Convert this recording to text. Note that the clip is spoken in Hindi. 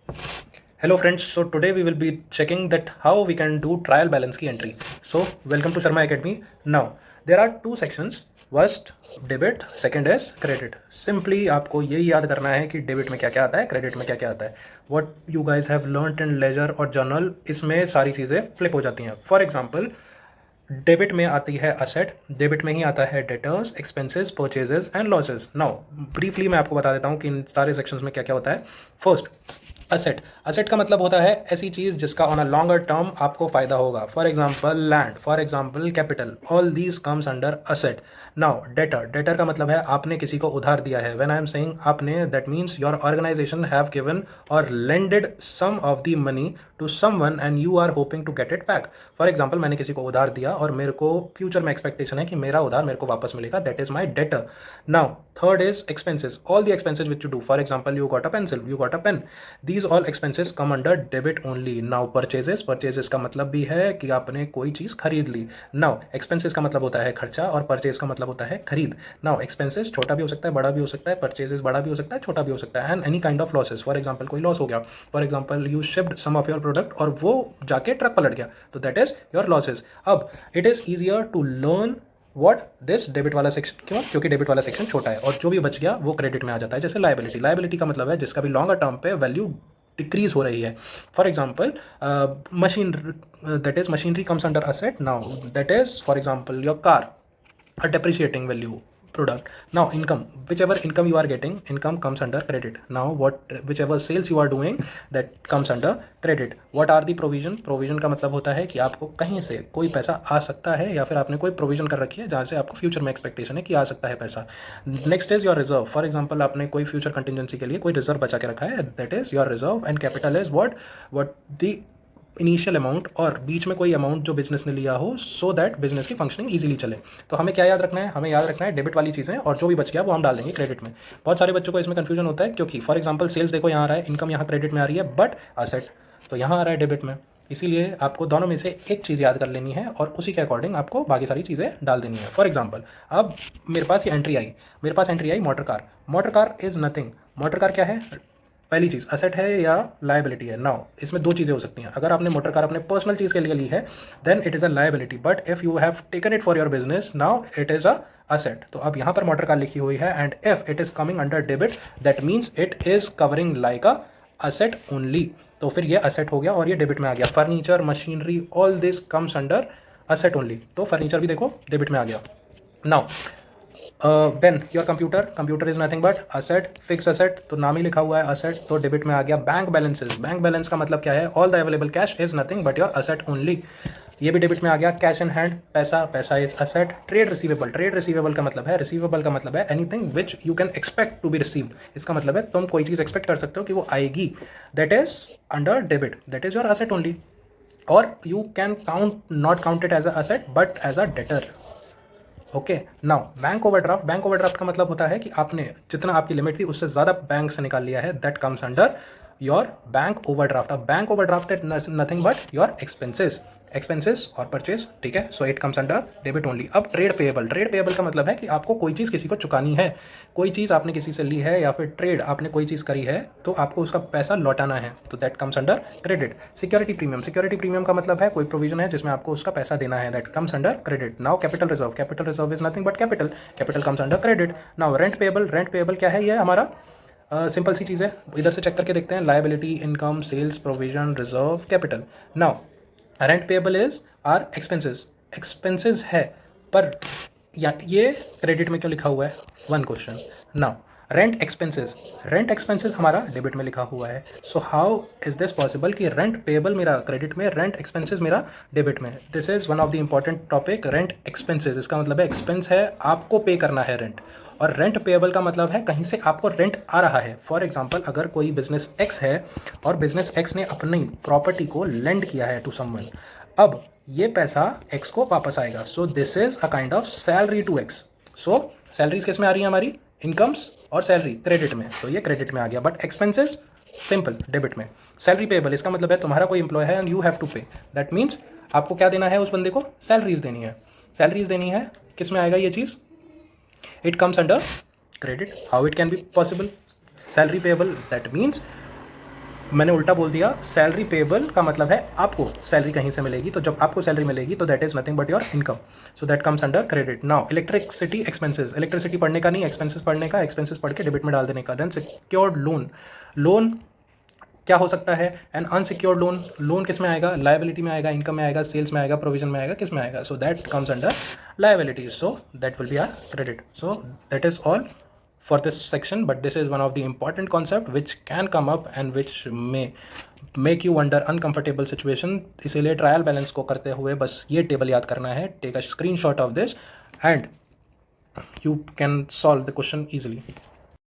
Hello friends, so today we will be checking that how we can do trial balance की entry. So welcome to Sharma Academy. Now there are two sections. First debit, second is credit. Simply आपको यही याद करना है कि डेबिट में क्या क्या आता है, क्रेडिट में क्या क्या आता है. What you guys have learnt in ledger और जर्नल, इसमें सारी चीज़ें फ्लिप हो जाती हैं. फॉर एग्जाम्पल डेबिट में आती है असेट, डेबिट में ही आता है debtors, expenses, purchases and losses. Now briefly मैं आपको बता देता हूँ कि इन सारे सेक्शंस में क्या क्या होता है. First asset. असेट का मतलब होता है ऐसी चीज़ जिसका ऑन अ लॉन्गर टर्म आपको फ़ायदा होगा. For example land, for example capital, all these comes under asset. Now debtor. Debtor का मतलब है आपने किसी को उधार दिया है. व्हेन आई एम सेइंग आपने, that means your organization have given और lended some of the money to someone and you are hoping to get it back. For example मैंने किसी को उधार दिया और मेरे को फ्यूचर में एक्सपेक्टेशन है कि मेरा उधार मेरे को वापस मिलेगा. That is my debtor. Now third is expenses. All the expenses which you do. For example you got a pencil, you got a pen. These all expenses come under debit only. Now purchases. Purchases का मतलब भी है कि आपने कोई चीज़ खरीद ली. नाउ एक्सपेंसेस का मतलब होता है खर्चा और परचेज का मतलब होता है खरीद. नाउ एक्सपेंसेस छोटा भी हो सकता है, बड़ा भी हो सकता है. परचेजेस बड़ा भी हो सकता है, छोटा भी हो सकता है. And any kind of losses. For example कोई लॉस हो गया. For example you shipped some of your product और वो जाके ट्रक पलट गया, तो दैट इज योर लॉसेज. अब it is easier to learn what this debit वाला सेक्शन. क्यों? क्योंकि डेबिट वाला सेक्शन छोटा है और जो भी बच गया वो क्रेडिट में आ जाता है. जैसे लायबिलिटी. लायबिलिटी का मतलब है जिसका भी लॉन्गर टर्म पे वैल्यू डिक्रीज हो रही है. For example machine, that is machinery comes under asset. Now that is for example your car, a depreciating value product. Now income, whichever income you are getting, income comes under credit. Now whichever sales you are doing, that comes under credit. What are the provision? Provision का मतलब होता है कि आपको कहीं से कोई पैसा आ सकता है या फिर आपने कोई प्रोविजन कर रखी है जहाँ से आपको फ्यूचर में एक्सपेक्टेशन है कि आ सकता है पैसा. Next is your reserve. For example आपने कोई फ्यूचर कंटिजेंसी के लिए कोई रिजर्व बचा के रखा है, that is your reserve. And capital is what the initial amount और बीच में कोई अमाउंट जो बिजनेस ने लिया हो, सो दैट बिजनेस की फंक्शनिंग इजीली चले. तो हमें क्या याद रखना है? हमें याद रखना है डेबिट वाली चीज़ें और जो भी बच गया वो हम डाल देंगे क्रेडिट में. बहुत सारे बच्चों को इसमें कंफ्यूजन होता है क्योंकि फॉर एग्जांपल सेल्स देखो यहाँ आ रहा है, इनकम यहाँ क्रेडिट में आ रही है, बट असेट तो यहाँ आ रहा है डेबिट में. इसीलिए आपको दोनों में से एक चीज़ याद कर लेनी है और उसी के अकॉर्डिंग आपको बाकी सारी चीज़ें डाल देनी है. फॉर एग्जाम्पल अब मेरे पास ये एंट्री आई, मेरे पास एंट्री आई motor car. Motor car is nothing. Motor car क्या है? पहली चीज़ असेट है या लायबिलिटी है. नाउ इसमें दो चीज़ें हो सकती हैं. अगर आपने मोटर कार अपने पर्सनल चीज़ के लिए ली है then it is a liability, but if you have taken it for your business now it is a asset. तो अब यहाँ पर मोटर कार लिखी हुई है and if it is coming under debit that means it is covering like a asset only. तो फिर ये असेट हो गया और ये डेबिट में आ गया. Furniture, machinery, all this comes under asset only. तो फर्नीचर भी देखो डेबिट में आ गया. Now then your computer. Computer is nothing but asset, fix asset, तो नाम ही लिखा हुआ है असेट, तो डेबिट में आ गया. Bank balances. बैंक बैलेंस का मतलब क्या है? All the available cash is nothing but your asset only. ये भी डेबिट में आ गया. कैश इन हैंड, पैसा, पैसा is asset. Trade receivable. Trade receivable का मतलब है, रिसीवेबल का मतलब है anything which you can expect to be received. इसका मतलब है तुम कोई चीज़ एक्सपेक्ट कर सकते हो कि वो आएगी. That is under debit, that is your asset only. और you can count, not count it as a asset but as a debtor. Okay. Now bank overdraft. Bank overdraft का मतलब होता है कि आपने जितना आपकी लिमिट थी उससे ज़्यादा बैंक से निकाल लिया है. That comes under your bank overdraft. अब bank overdraft is nothing but your expenses. Expenses और परचेज, ठीक है, so it comes under debit only. अब ट्रेड पेएबल. ट्रेड पेएबल का मतलब है कि आपको कोई चीज़ किसी को चुकानी है. कोई चीज़ आपने किसी से ली है या फिर ट्रेड आपने कोई चीज़ करी है तो आपको उसका पैसा लौटाना है, तो that comes under credit. Security premium. Security premium का मतलब है कोई प्रोविजन है जिसमें आपको उसका पैसा देना है, that comes under credit. Now capital reserve. Capital reserve is nothing but capital. Capital comes under credit. Now rent payable. Rent payable क्या है? ये हमारा सिंपल सी चीज़ है. इधर से चेक करके देखते हैं. Liability, income, sales, provision, reserve, capital. Now rent payable is are expenses. Expenses है पर या ये क्रेडिट में क्यों लिखा हुआ है? One question. Now rent expenses. Rent expenses हमारा डेबिट में लिखा हुआ है. So how is this possible कि रेंट पेएबल मेरा क्रेडिट में, रेंट एक्सपेंसेस मेरा डेबिट में? This is one of the important topic. Rent expenses इसका मतलब है एक्सपेंस है, आपको पे करना है रेंट. और रेंट पेएबल का मतलब है कहीं से आपको रेंट आ रहा है. फॉर एग्जांपल अगर कोई बिजनेस एक्स है और बिजनेस एक्स ने अपनी प्रॉपर्टी को लेंड किया है टू समवन, अब ये पैसा एक्स को वापस आएगा. So this is a kind of salary to X. So salaries किस में आ रही है हमारी? इनकम्स और सैलरी क्रेडिट में, तो ये क्रेडिट में आ गया. बट एक्सपेंसेस सिंपल डेबिट में. सैलरी पेएबल इसका मतलब है तुम्हारा कोई एम्प्लॉय है एंड यू हैव टू पे. दैट मीन्स आपको क्या देना है? उस बंदे को सैलरीज देनी है. सैलरीज देनी है. किस में आएगा ये चीज़? It comes under credit. How it can be possible? Salary payable, that means मैंने उल्टा बोल दिया, सैलरी पेबल का मतलब है आपको सैलरी कहीं से मिलेगी, तो जब आपको सैलरी मिलेगी तो that is nothing but your income, so that comes under credit. Now electricity expenses, electricity पढ़ने का नहीं, एक्सपेंसेस पढ़ने का, एक्सपेंसेस पढ़ के डेबिट में डाल देने का। देन सिक्योर्ड लोन, लोन क्या हो सकता है? एन अनसिक्योर्ड लोन, लोन किस में आएगा? लाइबिलिटी में आएगा, इनकम में आएगा, सेल्स में आएगा, प्रोविजन में आएगा, किस में आएगा? So that comes under liabilities, so that will be are credit. So that is all for this section, but this is one of the important concept which can come up and which may make you under uncomfortable situation। इसीलिए ट्रायल बैलेंस को करते हुए बस ये टेबल याद करना है, take a screenshot of this and you can solve the question easily।